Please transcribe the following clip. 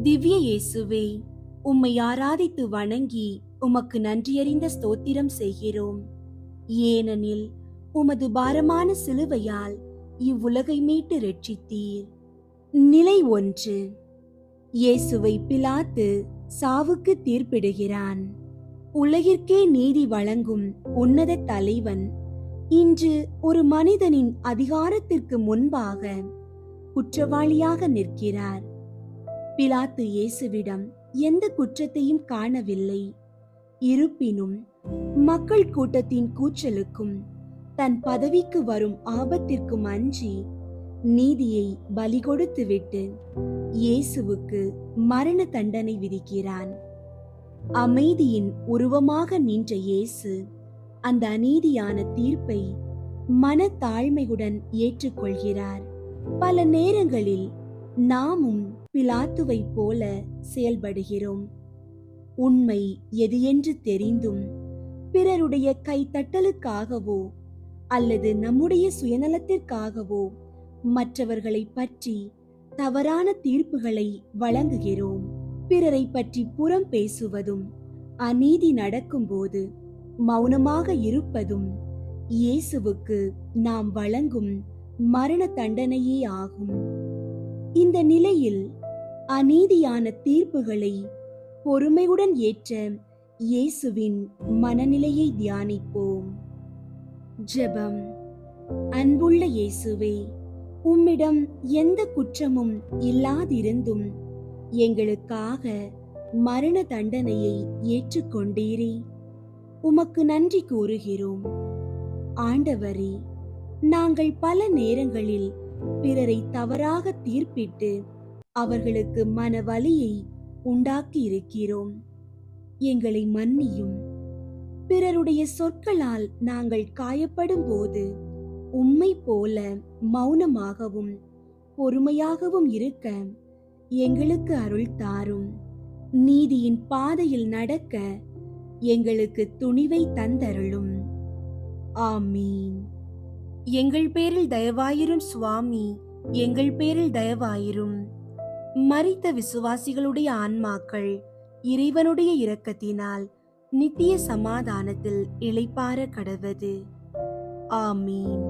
திவ்ய இயேசுவே, உம்மை ஆராதித்து வணங்கி உமக்கு நன்றியறிந்த ஸ்தோத்திரம் செய்கிறோம். ஏனெனில் உமது பாரமான சிலுவையால் இவ்வுலகை மீட்டு ரட்சித்தீர். நிலை 1. இயேசுவை பிலாத்து சாவுக்கு தீர்ப்பிடுகிறான். உலகிற்கே நீதி வழங்கும் உன்னத தலைவன் இன்று ஒரு மனிதனின் அதிகாரத்திற்கு முன்பாக குற்றவாளியாக நிற்கிறார். பிலாத்து இயேசுவிடம் எந்த குற்றத்தையும் காணவில்லை. இருப்பினும் மக்கள் கூட்டத்தின் கூச்சலுக்கும் தன் பதவிக்கு வரும் ஆபத்திற்கும் அஞ்சி நீதியை பலி கொடுத்துவிட்டு இயேசுவுக்கு மரண தண்டனை விதிக்கிறான். அமைதியின் உருவமாக நின்ற இயேசு அந்த அநீதியான தீர்ப்பை மனத்தாழ்மையுடன் ஏற்றுக்கொள்கிறார். பல நேரங்களில் நாமும் பிலாத்துவை போல செயல்படுகிறோம். உண்மை எது என்று தெரிந்தும் பிறருடைய கைத்தட்டலுக்காகவோ அல்லது நம்முடைய சுயநலத்திற்காகவோ மற்றவர்களை பற்றி தவறான தீர்ப்புகளை வழங்குகிறோம். பிறரை பற்றி புறம் பேசுவதும், அநீதி நடக்கும்போது மௌனமாக இருப்பதும் இயேசுவுக்கு நாம் வழங்கும் மரண தண்டனையே ஆகும். இந்த நிலையில் அநீதியான தீர்ப்புகளை பொறுமையுடன் ஏற்ற இயேசுவின் மனநிலையை தியானிப்போம். ஜெபம். அன்புள்ள இயேசுவே, உம்மிடம் எந்த குற்றமும் இல்லாதிருந்தும் எங்களுக்காக மரண தண்டனையை ஏற்றுக்கொண்டீரே, உமக்கு நன்றி கூறுகிறோம். ஆண்டவரே, நாங்கள் பல நேரங்களில் பிறரை தவறாக தீர்ப்பிட்டு அவர்களுக்கு மன வலியை உண்டாக்கி இருக்கிறோம். எங்களை மன்னியும். பிறருடைய சொற்களால் நாங்கள் காயப்படும் போது உம்மை போல மௌனமாகவும் பொறுமையாகவும் இருக்க எங்களுக்கு அருள் தாரும். நீதியின் பாதையில் நடக்க எங்களுக்கு துணிவை தந்தருளும். ஆமீன். எங்கள் பேரில் தயவாயிரும் சுவாமி, எங்கள் பேரில் தயவாயிரும். மரித்த விசுவாசிகளுடைய ஆன்மாக்கள் இறைவனுடைய இரக்கத்தினால் நித்திய சமாதானத்தில் இளைப்பாற கடவது. ஆமீன்.